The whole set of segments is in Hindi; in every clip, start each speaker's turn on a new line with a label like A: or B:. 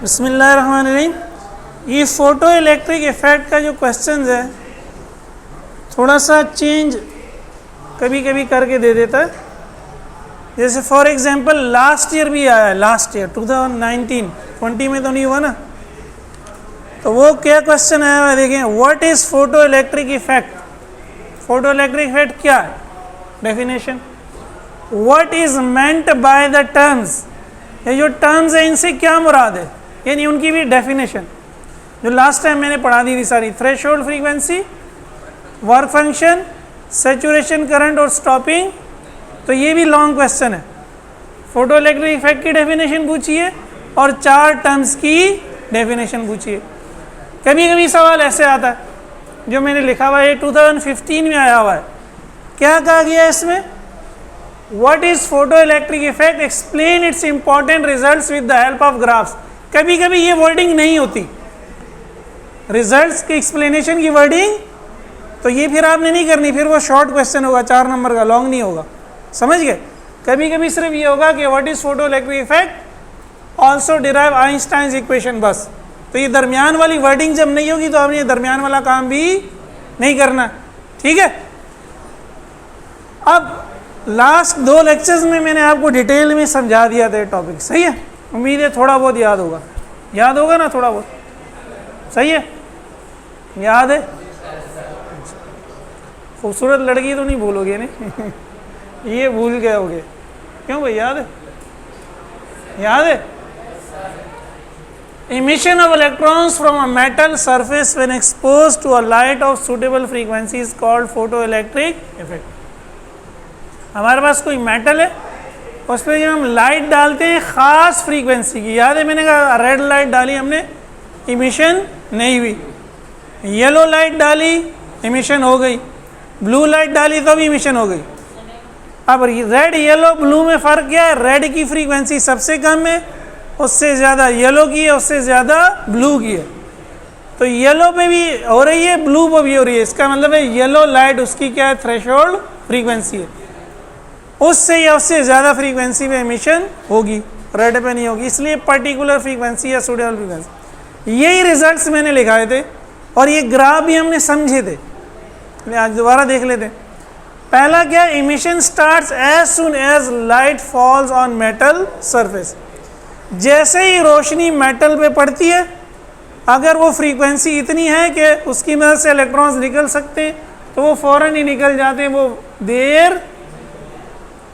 A: बिस्मिल्लाहिर्रहमानिर्रहीम। ये फोटो इलेक्ट्रिक इफेक्ट का जो क्वेश्चन है थोड़ा सा चेंज कभी कभी करके दे देता है। जैसे फॉर एग्जांपल लास्ट ईयर भी आया है, लास्ट ईयर 2019 20 में तो नहीं हुआ ना, तो वो क्या क्वेश्चन आया हुआ है देखें, what is photo electric effect. Photo electric effect क्या है, definition. What is meant by the terms, ये जो टर्म्स है इनसे क्या मुराद है, यानी उनकी भी डेफिनेशन जो लास्ट टाइम मैंने पढ़ा दी थी सारी। Threshold frequency, work function, saturation current और स्टॉपिंग। तो ये भी लॉन्ग क्वेश्चन है। फोटो इलेक्ट्रिक इफेक्ट की डेफिनेशन पूछिए और 4 टर्म्स की डेफिनेशन पूछिए। कभी कभी सवाल ऐसे आता है जो मैंने लिखा हुआ है 2015 में आया हुआ है। क्या कहा गया है इसमें, what is photo electric effect, explain it's important results with the help of graphs. कभी कभी ये वर्डिंग नहीं होती, रिजल्ट्स की एक्सप्लेनेशन की वर्डिंग, तो ये फिर आपने नहीं करनी, फिर वो शॉर्ट क्वेश्चन होगा 4 नंबर का, लॉन्ग नहीं होगा, समझ गए। कभी कभी सिर्फ ये होगा कि what is photo electric effect also derive Einstein's equation, बस। तो ये दरमियान वाली वर्डिंग जब नहीं होगी तो आपने ये दरमियान वाला काम भी नहीं करना, ठीक है। अब लास्ट 2 लेक्चर्स में मैंने आपको डिटेल में समझा दिया था टॉपिक, सही है। उम्मीद है थोड़ा बहुत याद होगा, याद होगा ना थोड़ा बहुत, सही है, याद है। खूबसूरत लड़की तो नहीं भूलोगे नहीं ये भूल गए होगे, क्यों भाई, याद है, याद है। emission of electrons from a metal surface when exposed to a light of suitable frequency is called photoelectric effect। हमारे पास कोई मेटल है, उस पर जब हम लाइट डालते हैं ख़ास फ्रीक्वेंसी की, याद है मैंने कहा रेड लाइट डाली हमने, इमिशन नहीं हुई। येलो लाइट डाली, इमिशन हो गई। ब्लू लाइट डाली तो भी इमिशन हो गई। अब रेड येलो ब्लू में फ़र्क क्या है, रेड की फ्रीक्वेंसी सबसे कम है, उससे ज़्यादा येलो की है, उससे ज़्यादा ब्लू की है। तो येलो पे भी हो रही है, ब्लू पे भी हो रही है। इसका मतलब है येलो लाइट उसकी क्या है, थ्रेशोल्ड फ्रीक्वेंसी है, उससे या उससे ज़्यादा फ्रीक्वेंसी में एमिशन होगी, रेड पे नहीं होगी। इसलिए पर्टिकुलर फ्रीक्वेंसी या सूटेबल फ्रीक्वेंसी, यही रिजल्ट्स मैंने लिखाए थे और ये ग्राफ भी हमने समझे थे। आज दोबारा देख लेते हैं। पहला क्या, emission starts as soon as light falls on metal surface. जैसे ही रोशनी मेटल पे पड़ती है, अगर वो फ्रीक्वेंसी इतनी है कि उसकी मदद से इलेक्ट्रॉन्स निकल सकते हैं तो वो फ़ौरन ही निकल जाते हैं, वो देर।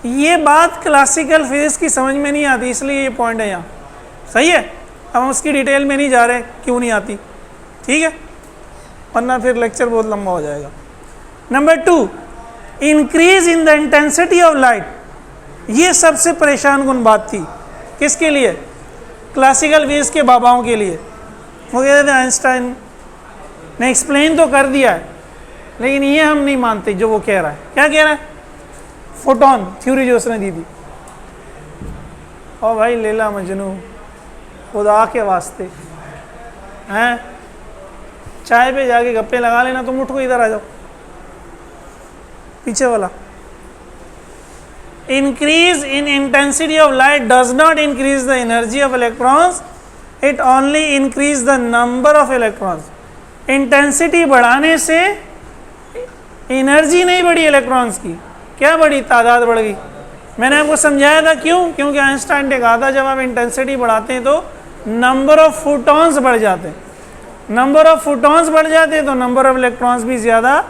A: ये बात क्लासिकल फिजिक्स की समझ में नहीं आती, इसलिए ये पॉइंट है यहाँ, सही है। अब हम उसकी डिटेल में नहीं जा रहे क्यों नहीं आती, ठीक है, वरना फिर लेक्चर बहुत लंबा हो जाएगा। Number 2, increase in the intensity of light. ये सबसे परेशान कुन बात थी, किसके लिए, क्लासिकल फिजिक्स के बाबाओं के लिए। वो कहते थे आइंस्टाइन ने एक्सप्लेन तो कर दिया है, लेकिन ये हम नहीं मानते जो वो कह रहा है। क्या कह रहा है, फोटोन थ्योरी जो उसने दी थी। और भाई लैला मजनू, खुदा के वास्ते हैं, चाय पे जाके गप्पे लगा लेना, तुम उठ को इधर आ जाओ, पीछे वाला। Increase in intensity of light does not increase the energy of electrons, it only increase the number of electrons। Intensity बढ़ाने से एनर्जी नहीं बढ़ी इलेक्ट्रॉन्स की, क्या बढ़ी, तादाद बढ़ गई। मैंने आपको समझाया था क्यों, क्योंकि आइंस्टाइन ने कहा था जब आप इंटेंसिटी बढ़ाते हैं तो नंबर ऑफ फोटॉन्स बढ़ जाते हैं, नंबर ऑफ फोटॉन्स बढ़ जाते हैं तो नंबर ऑफ इलेक्ट्रॉन्स भी ज़्यादा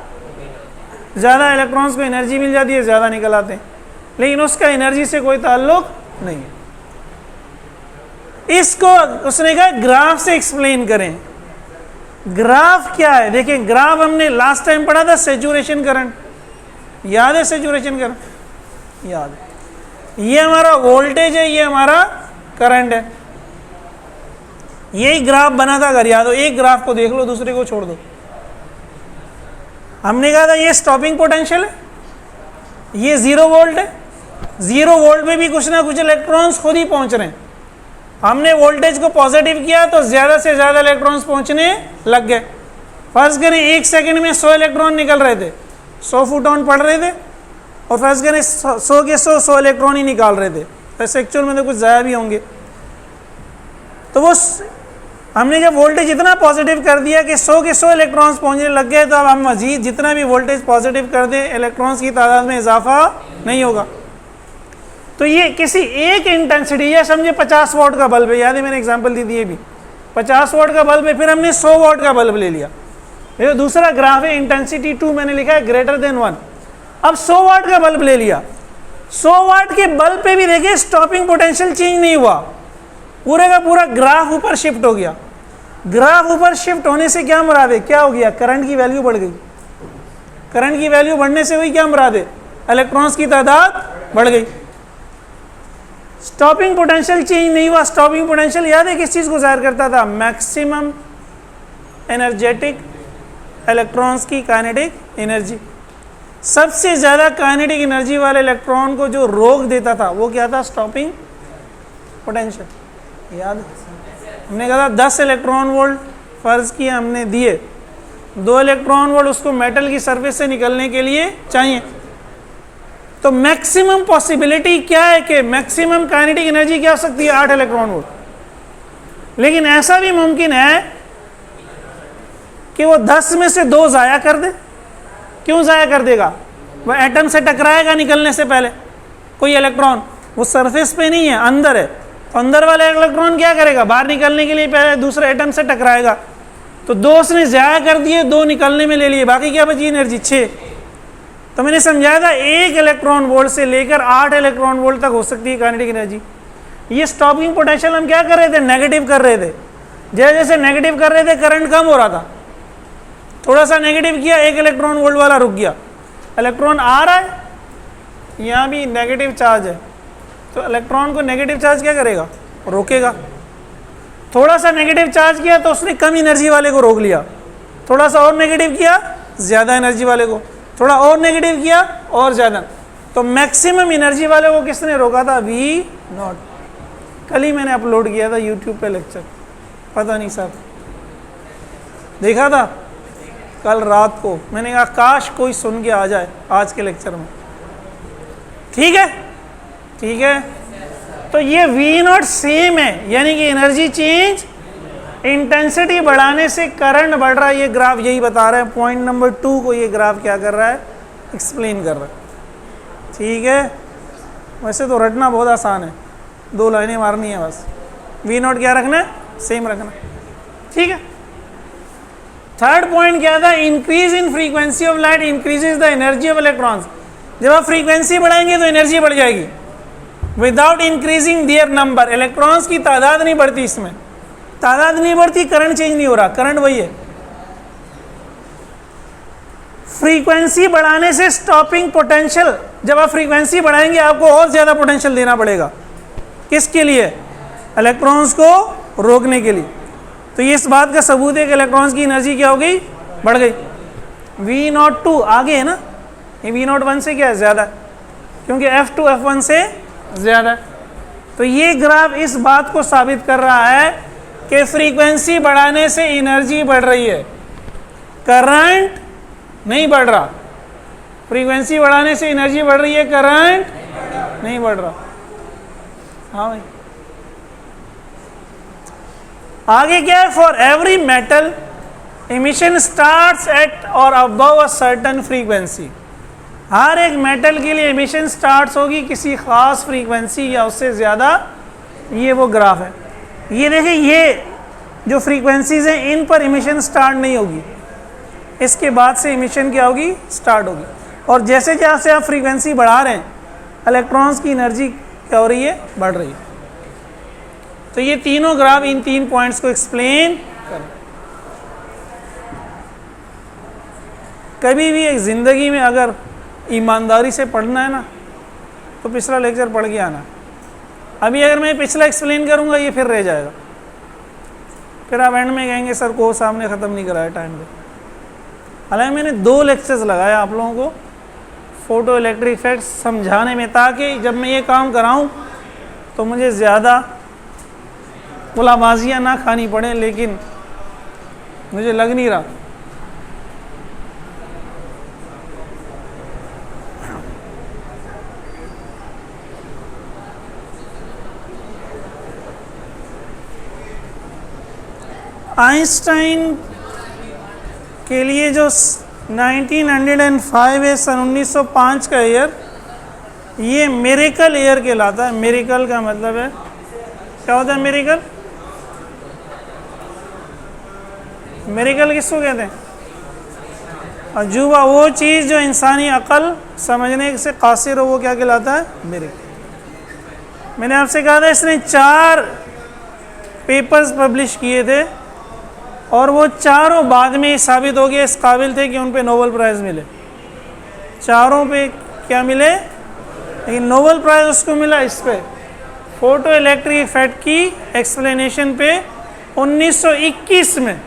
A: इलेक्ट्रॉन्स को एनर्जी मिल जाती है, ज़्यादा निकल आते हैं, लेकिन उसका एनर्जी से कोई ताल्लुक नहीं है। इसको उसने कहा ग्राफ से एक्सप्लेन करें। ग्राफ क्या है, देखिए ग्राफ हमने लास्ट टाइम पढ़ा था, सैचुरेशन करंट, याद है, सैचुरेशन करंट याद है। ये हमारा वोल्टेज है, ये हमारा करंट है। यही ग्राफ बना था, अगर याद हो। एक ग्राफ को देख लो, दूसरे को छोड़ दो। हमने कहा था ये स्टॉपिंग पोटेंशियल है, ये 0 वोल्ट है। 0 वोल्ट में भी कुछ ना कुछ इलेक्ट्रॉन्स खुद ही पहुंच रहे हैं। हमने वोल्टेज को पॉजिटिव किया तो ज़्यादा से ज़्यादा इलेक्ट्रॉन्स पहुंचने लग गए। फर्ज करें 1 सेकंड में 100 इलेक्ट्रॉन निकल रहे थे, 100 फोटॉन पढ़ रहे थे, और फर्ज करें 100 के 100 इलेक्ट्रॉन ही निकाल रहे थे। वैसे एक्चुअल में तो कुछ ज़्यादा भी होंगे। तो वो हमने जब वोल्टेज इतना पॉजिटिव कर दिया कि 100 के 100 इलेक्ट्रॉन्स पहुंचने लग गए, तो अब हम मजीद जितना भी वोल्टेज पॉजिटिव कर दें इलेक्ट्रॉन्स की तादाद में इजाफा नहीं होगा। तो ये किसी एक इंटेंसिटी, या समझे 50 वाट का बल्ब है, याद है मैंने एग्जांपल दी थी ये भी 50 वाट का बल्ब है, फिर हमने 100 वाट का बल्ब ले लिया। ये दूसरा ग्राफ है, इंटेंसिटी 2 मैंने लिखा है ग्रेटर देन 1। अब 100 वाट का बल्ब ले लिया, 100 वाट के बल्ब पे भी देखिए स्टॉपिंग पोटेंशियल चेंज नहीं हुआ, पूरे का पूरा ग्राफ ऊपर शिफ्ट हो गया। ग्राफ ऊपर शिफ्ट होने से क्या मुराद है, क्या हो गया, करंट की वैल्यू बढ़ गई। करंट की वैल्यू बढ़ने से हुई क्या मुराद है, इलेक्ट्रॉन्स की तादाद बढ़ गई। स्टॉपिंग पोटेंशियल चेंज नहीं हुआ। स्टॉपिंग पोटेंशियल याद है किस चीज को जाहिर करता था, मैक्सिमम एनर्जेटिक इलेक्ट्रॉन्स की काइनेटिक एनर्जी। सबसे ज्यादा काइनेटिक एनर्जी वाले इलेक्ट्रॉन को जो रोक देता था वो क्या था, स्टॉपिंग पोटेंशियल। याद हमने कहा था 10 इलेक्ट्रॉन वोल्ट फर्ज किया हमने दिए, 2 इलेक्ट्रॉन वोल्ट उसको मेटल की सरफेस से निकलने के लिए चाहिए। तो मैक्सिमम पॉसिबिलिटी क्या है कि मैक्सिमम काइनेटिक एनर्जी क्या हो सकती है, 8 इलेक्ट्रॉन वोल्ट। लेकिन ऐसा भी मुमकिन है कि वो 10 में से 2 ज़ाया कर दे। क्यों ज़ाया कर देगा, वह एटम से टकराएगा निकलने से पहले, कोई इलेक्ट्रॉन वो सरफेस पे नहीं है, अंदर है, तो अंदर वाला इलेक्ट्रॉन क्या करेगा, बाहर निकलने के लिए पहले दूसरे एटम से टकराएगा। तो 2 उसने ज़ाया कर दिए, 2 निकलने में ले लिए, बाकी क्या बची एनर्जी 6। तो मैंने समझाया था 1 इलेक्ट्रॉन वोल्ट से लेकर 8 इलेक्ट्रॉन वोल्ट तक हो सकती है काइनेटिक एनर्जी। ये स्टॉपिंग पोटेंशियल हम क्या कर रहे थे, नेगेटिव कर रहे थे। जैसे जैसे नेगेटिव कर रहे थे करंट कम हो रहा था, थोड़ा सा नेगेटिव किया 1 इलेक्ट्रॉन वोल्ट वाला रुक गया, इलेक्ट्रॉन आ रहा है, यहाँ भी नेगेटिव चार्ज है, तो इलेक्ट्रॉन को नेगेटिव चार्ज क्या करेगा, रोकेगा। थोड़ा सा नेगेटिव चार्ज किया तो उसने कम एनर्जी वाले को रोक लिया, थोड़ा सा और नेगेटिव किया ज़्यादा एनर्जी वाले को, थोड़ा और नेगेटिव किया और ज़्यादा। तो मैक्सिमम एनर्जी वाले को किसने रोका था, V0। कल ही मैंने अपलोड किया था यूट्यूब पे लेक्चर, पता नहीं साहब देखा था, कल रात को। मैंने कहा काश कोई सुन के आ जाए आज के लेक्चर में। ठीक है, ठीक है। तो ये V0 सेम है, यानी कि एनर्जी चेंज, इंटेंसिटी बढ़ाने से करंट बढ़ रहा है। ये ग्राफ यही बता रहा है, पॉइंट नंबर 2 को ये ग्राफ क्या कर रहा है, एक्सप्लेन कर रहा है। ठीक है, वैसे तो रटना बहुत आसान है, 2 लाइनें मारनी है बस। V0 क्या रखना है, सेम रखना। ठीक है। थर्ड पॉइंट क्या था, increase in frequency of light increases the energy of electrons. जब आप फ्रीक्वेंसी बढ़ाएंगे तो एनर्जी बढ़ जाएगी, without increasing their number. Electrons की तादाद नहीं बढ़ती, इसमें तादाद नहीं बढ़ती, करंट चेंज नहीं हो रहा, करंट वही है। फ्रीक्वेंसी बढ़ाने से स्टॉपिंग पोटेंशियल, जब आप फ्रीक्वेंसी बढ़ाएंगे आपको और ज्यादा पोटेंशियल देना पड़ेगा, किसके लिए, इलेक्ट्रॉन्स को रोकने के लिए। तो ये इस बात का सबूत है कि इलेक्ट्रॉन्स की एनर्जी क्या हो गई, बढ़ गई। V02 आगे है ना, ये V0 1 से क्या है, ज्यादा, क्योंकि F2 F1 से ज्यादा। तो ये ग्राफ इस बात को साबित कर रहा है कि फ्रीक्वेंसी बढ़ाने से एनर्जी बढ़ रही है, करंट नहीं बढ़ रहा। फ्रीक्वेंसी बढ़ाने से एनर्जी बढ़ रही है, करंट नहीं बढ़ रहा। हाँ भाई, आगे क्या है, for every metal emission starts at और अबव अ सर्टेन फ्रीक्वेंसी। हर एक मेटल के लिए इमिशन स्टार्ट्स होगी किसी खास फ्रीक्वेंसी या उससे ज़्यादा। ये वो ग्राफ है, ये देखिए, ये जो फ्रीक्वेंसीज हैं इन पर इमिशन स्टार्ट नहीं होगी, इसके बाद से इमिशन क्या होगी, स्टार्ट होगी। और जैसे जैसे आप फ्रीक्वेंसी बढ़ा रहे हैं इलेक्ट्रॉन्स की एनर्जी क्या हो रही है, बढ़ रही है। तो ये तीनों ग्राफ इन 3 पॉइंट्स को एक्सप्लेन करें। कभी भी एक ज़िंदगी में अगर ईमानदारी से पढ़ना है ना, तो पिछला लेक्चर पढ़ के आना। अभी अगर मैं पिछला एक्सप्लेन करूंगा ये फिर रह जाएगा, फिर आप एंड में कहेंगे सर कोर्स आपने ख़त्म नहीं कराया टाइम पे। हालांकि मैंने 2 लेक्चर्स लगाया आप लोगों को फोटो इलेक्ट्रिक इफेक्ट्स समझाने में, ताकि जब मैं ये काम कराऊं तो मुझे ज़्यादा गुलाबाजियाँ ना खानी पड़े, लेकिन मुझे लग नहीं रहा। आइंस्टाइन के लिए जो 1905 है, सन 1905 का ईयर, ये मिरेकल ईयर कहलाता है। मिरेकल का मतलब है, क्या होता है मिरेकल? मिरेकल किसको कहते हैं? अजूबा, वो चीज़ जो इंसानी अकल समझने से कासिर हो, वो क्या कहलाता है? मिरेकल। मैंने आपसे कहा था इसने 4 पेपर्स पब्लिश किए थे और वो चारों बाद में साबित हो गए इस काबिल थे कि उन पे नोबेल प्राइज़ मिले। चारों पे क्या मिले? लेकिन नोबेल प्राइज़ उसको मिला इस पे, फोटो इलेक्ट्रिक इफेक्ट की एक्सप्लेनेशन पे 1921 में।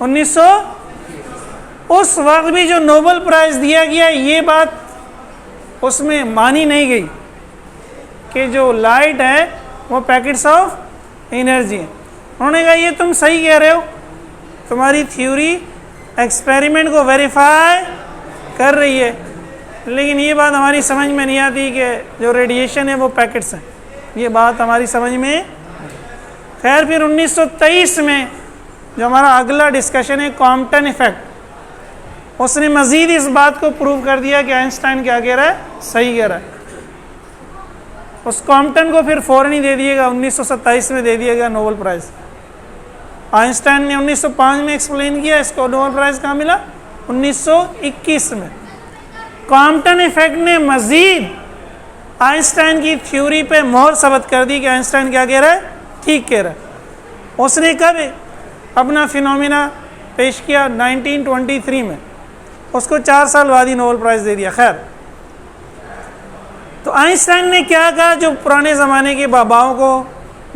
A: 1900 उस वक्त भी जो नोबेल प्राइज़ दिया गया, ये बात उसमें मानी नहीं गई कि जो लाइट है वो पैकेट्स ऑफ एनर्जी है। उन्होंने कहा ये तुम सही कह रहे हो, तुम्हारी थ्योरी एक्सपेरिमेंट को वेरीफाई कर रही है, लेकिन ये बात हमारी समझ में नहीं आती कि जो रेडिएशन है वो पैकेट्स हैं। ये बात हमारी समझ में। खैर फिर 1923 में जो हमारा अगला डिस्कशन है कॉम्पटन इफेक्ट, उसने मज़ीद इस बात को प्रूव कर दिया कि आइंस्टाइन क्या कह रहा है, सही कह रहा है। उस कॉम्पटन को फिर फ़ौरन ही दे दिएगा, 1927 में दे दिया गया नोबेल प्राइज़। आइंस्टाइन ने 1905 में एक्सप्लेन किया, इसको नोबेल प्राइज़ कहाँ मिला? 1921 में। कॉम्पटन इफेक्ट ने मज़ीद आइंस्टाइन की थ्योरी पे मोहर सबत कर दी कि आइंस्टाइन क्या कह रहा है, ठीक कह रहा है। उसने कब अपना फिनोमिना पेश किया? 1923 में। उसको 4 साल बाद ही नोबेल प्राइज़ दे दिया। खैर, तो आइंस्टाइन ने क्या कहा? जो पुराने ज़माने के बाबाओं को,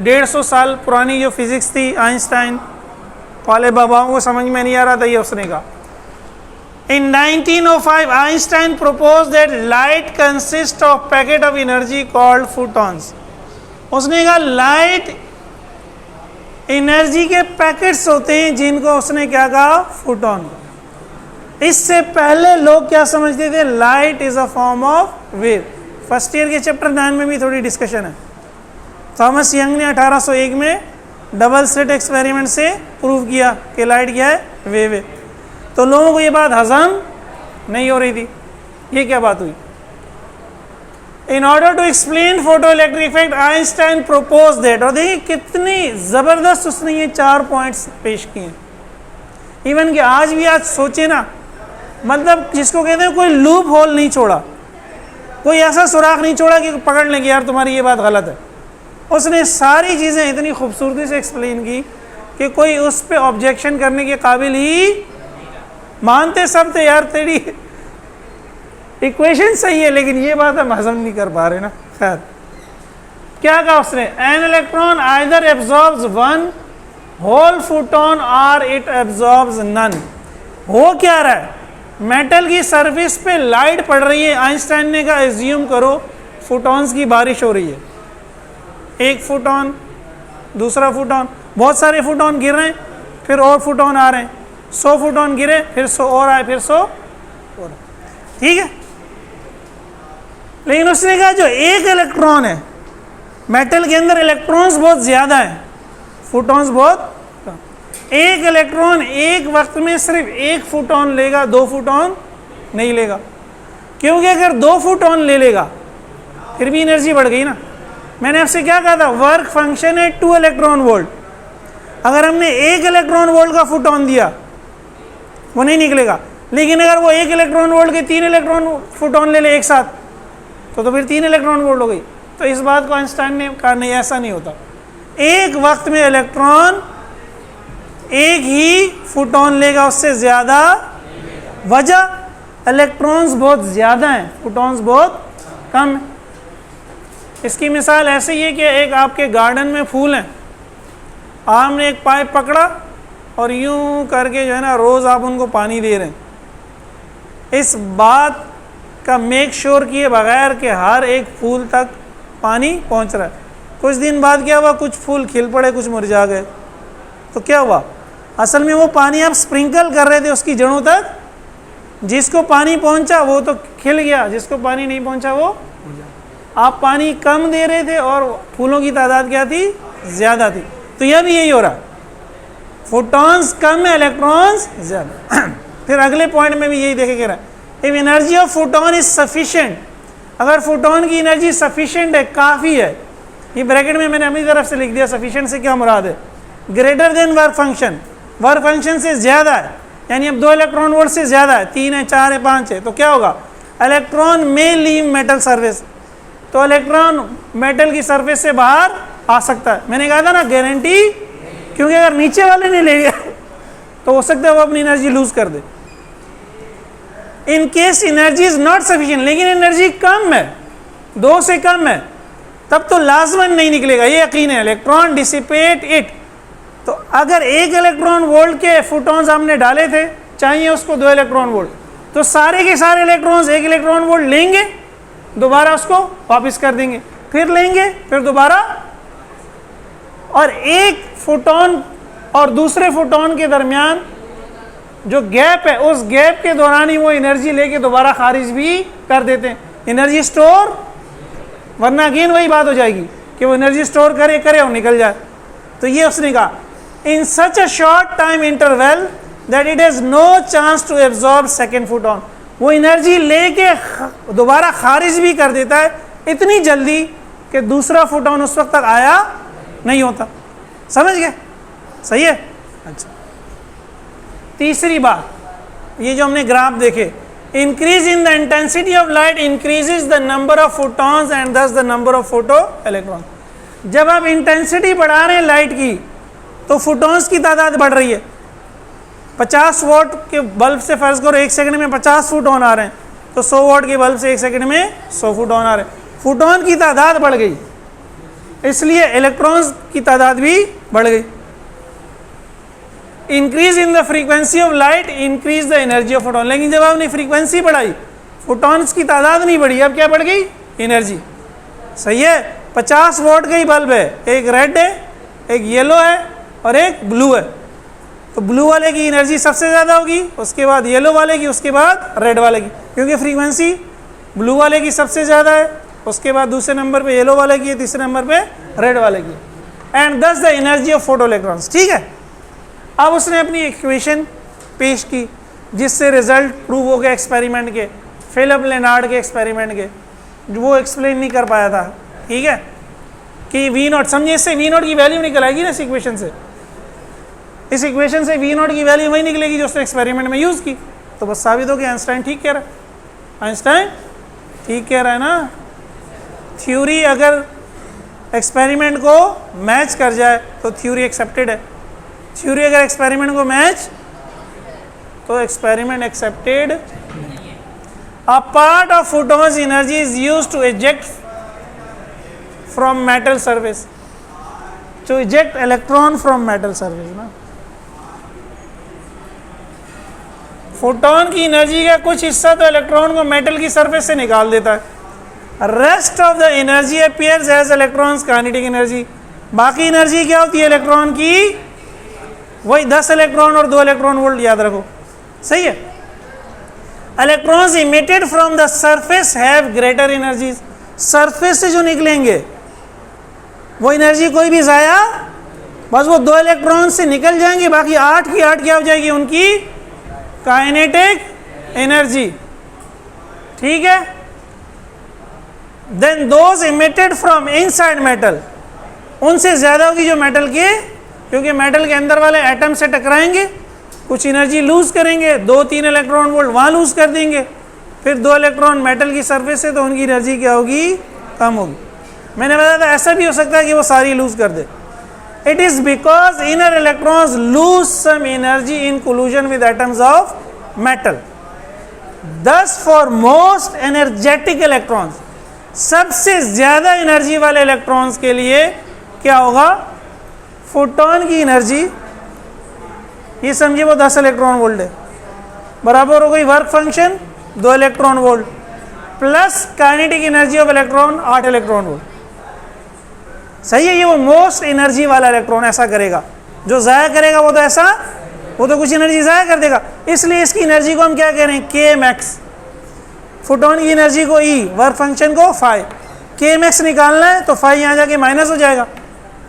A: 150 साल पुरानी जो फिज़िक्स थी आइंस्टाइन वाले बाबाओं को समझ में नहीं आ रहा था, ये उसने कहा। In 1905, Einstein proposed that light consists of packet of energy called photons. उसने कहा लाइट एनर्जी के पैकेट्स होते हैं जिनको उसने क्या कहा? फोटोन। इससे पहले लोग क्या समझते थे? Light is a form of wave. First year के चैप्टर 9 में भी थोड़ी डिस्कशन है। थॉमस यंग ने 1801 में डबल स्लिट एक्सपेरिमेंट से प्रूव किया कि लाइट क्या है? वेव है। तो लोगों को ये बात हजम नहीं हो रही थी। ये क्या बात हुई? In order to explain photo electric effect Einstein propose that, और देखिए कितनी ज़बरदस्त उसने ये 4 पॉइंट्स पेश किए। इवन कि आज भी आज सोचे ना, मतलब जिसको कहते हैं कोई लूप होल नहीं छोड़ा, कोई ऐसा सुराख नहीं छोड़ा कि पकड़ लेंगे यार तुम्हारी ये बात गलत है। उसने सारी चीज़ें इतनी खूबसूरती से एक्सप्लेन की कि कोई उस पर ऑब्जेक्शन करने के काबिल ही, मानते सब थे यार तेरी इक्वेशन सही है, लेकिन ये बात हम हजम नहीं कर पा रहे ना। खैर, क्या कहा उसने? An electron either absorbs one whole photon or it absorbs none. हो क्या रहा है? मेटल की सरफेस पे लाइट पड़ रही है। आइंस्टाइन ने कहा एज्यूम करो फोटॉन्स की बारिश हो रही है, एक फोटोन, दूसरा फोटोन, बहुत सारे फोटोन गिर रहे हैं, फिर और फोटोन आ रहे हैं, 100 फोटोन गिरे, फिर 100 और आए, फिर 100 और। ठीक है, लेकिन उसने कहा जो एक इलेक्ट्रॉन है, मेटल के अंदर इलेक्ट्रॉन्स बहुत ज़्यादा हैं, फोटॉन्स बहुत कम। एक इलेक्ट्रॉन एक वक्त में सिर्फ एक फोटोन लेगा, 2 फोटोन नहीं लेगा, क्योंकि अगर 2 फोटोन ले लेगा फिर भी एनर्जी बढ़ गई ना। मैंने आपसे क्या कहा था? वर्क फंक्शन है 2 इलेक्ट्रॉन वोल्ट। अगर हमने 1 इलेक्ट्रॉन वोल्ट का फोटोन दिया वो नहीं निकलेगा, लेकिन अगर वो 1 इलेक्ट्रॉन वोल्ट के 3 इलेक्ट्रॉन फोटोन ले ले एक साथ, तो फिर 3 इलेक्ट्रॉन वोल्ट हो गई। तो इस बात को आइंस्टाइन ने कहा नहीं, ऐसा नहीं होता। एक वक्त में इलेक्ट्रॉन एक ही फोटोन लेगा, उससे ज़्यादा। वजह, इलेक्ट्रॉन्स बहुत ज़्यादा हैं, फोटॉन्स बहुत कम हैं। इसकी मिसाल ऐसे ही है कि एक आपके गार्डन में फूल हैं, आपने एक पाइप पकड़ा और यूं करके जो है ना रोज़ आप उनको पानी दे रहे हैं। इस बात का मेक श्योर किए बगैर कि हर एक फूल तक पानी पहुंच रहा है। कुछ दिन बाद क्या हुआ? कुछ फूल खिल पड़े, कुछ मुरझा गए। तो क्या हुआ? असल में वो पानी आप स्प्रिंकल कर रहे थे उसकी जड़ों तक, जिसको पानी पहुंचा वो तो खिल गया, जिसको पानी नहीं पहुंचा वो, आप पानी कम दे रहे थे और फूलों की तादाद क्या थी? ज़्यादा थी। तो यह भी यही हो रहा है। फोटॉन्स कम है, इलेक्ट्रॉन्स ज़्यादा। फिर अगले पॉइंट में भी यही देखे कह रहा है, if energy of photon is sufficient, अगर फोटोन की एनर्जी सफिशिएंट है, काफ़ी है, ये ब्रैकेट में मैंने अपनी तरफ से लिख दिया, सफिशिएंट से क्या मुराद है, greater than work function, work function से ज़्यादा है, यानी अब 2 इलेक्ट्रॉन वोल्ट से ज़्यादा है, 3 है, 4 है, 5 है, तो क्या होगा, इलेक्ट्रॉन में लीव मेटल सरफेस, तो इलेक्ट्रॉन मेटल की सरफेस से बाहर आ सकता है। मैंने कहा था ना गारंटी, क्योंकि अगर नीचे वाले ने ले लिया तो हो सकता है वो अपनी एनर्जी लूज कर दे। In case energy is not sufficient, लेकिन एनर्जी कम है, 2 से कम है, तब तो लाजमन नहीं निकलेगा, ये यकीन है, इलेक्ट्रॉन डिसिपेट इट। तो अगर 1 इलेक्ट्रॉन वोल्ट के फोटॉन्स हमने डाले थे, चाहिए उसको 2 इलेक्ट्रॉन वोल्ट, तो सारे के सारे इलेक्ट्रॉन्स 1 इलेक्ट्रॉन वोल्ट लेंगे, दोबारा उसको वापस कर देंगे, फिर लेंगे, फिर दोबारा, और एक फोटोन और दूसरे फोटोन के दरमियान जो गैप है, उस गैप के दौरान ही वो एनर्जी लेके दोबारा खारिज भी कर देते हैं, एनर्जी स्टोर, वरना अगेन वही बात हो जाएगी कि वो एनर्जी स्टोर करे करे और निकल जाए। तो ये उसने कहा, in such a short time interval that it has no chance to absorb second photon, वो एनर्जी लेके दोबारा खारिज भी कर देता है इतनी जल्दी कि दूसरा फोटोन उस वक्त तक आया नहीं होता। समझ गए? सही है। अच्छा, तीसरी बात, ये जो हमने ग्राफ देखे, increase in the intensity of light increases the number of photons and thus the number of photo electron. जब आप इंटेंसिटी बढ़ा रहे हैं लाइट की, तो फोटॉन्स की तादाद बढ़ रही है। 50 वॉट के बल्ब से फर्ज करो 1 सेकंड में 50 फोटॉन आ रहे हैं, तो 100 वॉट के बल्ब से 1 सेकंड में 100 फोटॉन आ रहे हैं, फोटॉन की तादाद बढ़ गई, इसलिए इलेक्ट्रॉन्स की तादाद भी बढ़ गई। Increase in the frequency of light increase the energy of photon, लेकिन जब आपने फ्रीक्वेंसी बढ़ाई, फोटॉन्स की तादाद नहीं बढ़ी, अब क्या बढ़ गई, एनर्जी। सही है। 50 वॉट का ही बल्ब है, एक रेड है, एक येलो है और एक ब्लू है, तो ब्लू वाले की एनर्जी सबसे ज़्यादा होगी, उसके बाद येलो वाले की, उसके बाद रेड वाले की, क्योंकि फ्रीक्वेंसी ब्लू वाले की सबसे ज़्यादा है, उसके बाद दूसरे नंबर पे येलो वाले की है, तीसरे नंबर पे रेड वाले की, and thus the energy of photo electrons. ठीक है। अब उसने अपनी इक्वेशन पेश की जिससे रिजल्ट प्रूव हो गया एक्सपेरिमेंट के, फिलिप लेनार्ड के एक्सपेरिमेंट के, जो वो एक्सप्लेन नहीं कर पाया था। ठीक है, कि V0, समझिए इससे V0 की वैल्यू निकल आएगी ना इस इक्वेशन से, इस इक्वेशन से V0 की वैल्यू वही निकलेगी जो उसने एक्सपेरिमेंट में यूज़ की, तो बस साबित हो गया आइंस्टाइन ठीक कह रहा है। आइंस्टाइन ठीक कह रहा है ना, थ्योरी अगर एक्सपेरिमेंट को मैच कर जाए तो थ्योरी एक्सेप्टेड है, थ्योरी अगर एक्सपेरिमेंट को मैच, तो experiment accepted. A part of photons energy is used to eject from metal surface, to eject electron from metal surface ना। फोटोन की एनर्जी का कुछ हिस्सा तो इलेक्ट्रॉन को मेटल की सरफेस से निकाल देता है, rest of the energy appears as electrons kinetic energy. बाकी एनर्जी क्या होती है इलेक्ट्रॉन की, वही 10 इलेक्ट्रॉन और 2 इलेक्ट्रॉन वोल्ट, याद रखो। सही है। Electrons emitted from the surface have greater energies, surface से जो निकलेंगे वो एनर्जी कोई भी जाया, बस वो 2 इलेक्ट्रॉन से निकल जाएंगे, बाकी 8 की 8 क्या हो जाएगी, उनकी काइनेटिक एनर्जी। ठीक है। Then those emitted from inside metal, उनसे ज्यादा होगी जो मेटल के, क्योंकि मेटल के अंदर वाले एटम से टकराएंगे, कुछ एनर्जी लूज करेंगे, 2-3 इलेक्ट्रॉन वोल्ट वहाँ लूज कर देंगे, फिर 2 इलेक्ट्रॉन मेटल की सरफेस से, तो उनकी एनर्जी क्या होगी, कम होगी। मैंने बताया था ऐसा भी हो सकता है कि वो सारी लूज कर दे। It is because inner electrons lose some energy in collision with atoms of metal. Thus for most energetic electrons, सबसे ज्यादा एनर्जी वाले इलेक्ट्रॉन्स के लिए क्या होगा, फोटोन की एनर्जी, ये समझिए वो 10 इलेक्ट्रॉन वोल्ट है, बराबर हो गई work function 2 electron volt plus kinetic energy of electron 8 electron volt. सही है। ये वो मोस्ट एनर्जी वाला इलेक्ट्रॉन ऐसा करेगा, जो ज़ाया करेगा वो तो ऐसा, वो तो कुछ एनर्जी ज़ाया कर देगा, इसलिए इसकी एनर्जी को हम क्या कह रहे हैं, के मैक्स। फोटोन की एनर्जी को ई, वर्क फंक्शन को फाई, के मैक्स निकालना है तो फाई यहाँ जाके माइनस हो जाएगा।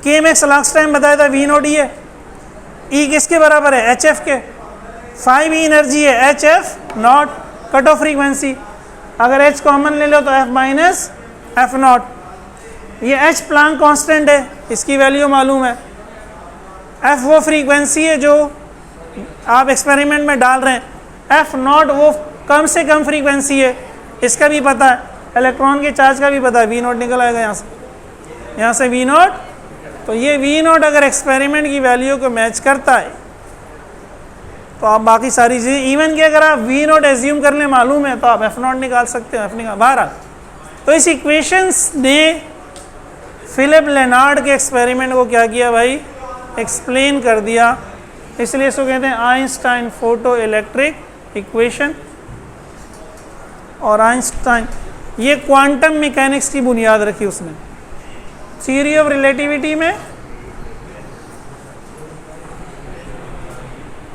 A: के मैक्स लास्ट टाइम बताया था V0 ही है, ई किसके बराबर है, एच एफ के। 5 ई एनर्जी है, H F not cut off frequency, अगर एच कॉमन ले लो तो एफ माइनस एफ नॉट। ये एच प्लांक कांस्टेंट है, इसकी वैल्यू मालूम है। एफ वो फ्रीक्वेंसी है जो आप एक्सपेरिमेंट में डाल रहे हैं, एफ नॉट वो कम से कम फ्रीक्वेंसी है, इसका भी पता है। इलेक्ट्रॉन के चार्ज का भी पता है, वी नॉट निकल आएगा यहाँ से वी नॉट। तो ये वी नॉट अगर एक्सपेरिमेंट की वैल्यू को मैच करता है तो आप बाकी सारी चीज़ें, इवन कि अगर आप वी नॉट एज्यूम करने मालूम है तो आप एफ नॉट निकाल सकते हो, एफ निकाल बाहर आ। तो इस इक्वेशंस ने फिलिप लेनार्ड के एक्सपेरिमेंट को क्या किया भाई, एक्सप्लेन कर दिया। इसलिए इसको कहते हैं आइंस्टाइन फोटो इलेक्ट्रिक इक्वेशन। और आइंस्टाइन ये क्वांटम मैकेनिक्स की बुनियाद रखी उसने, थ्योरी ऑफ रिलेटिविटी में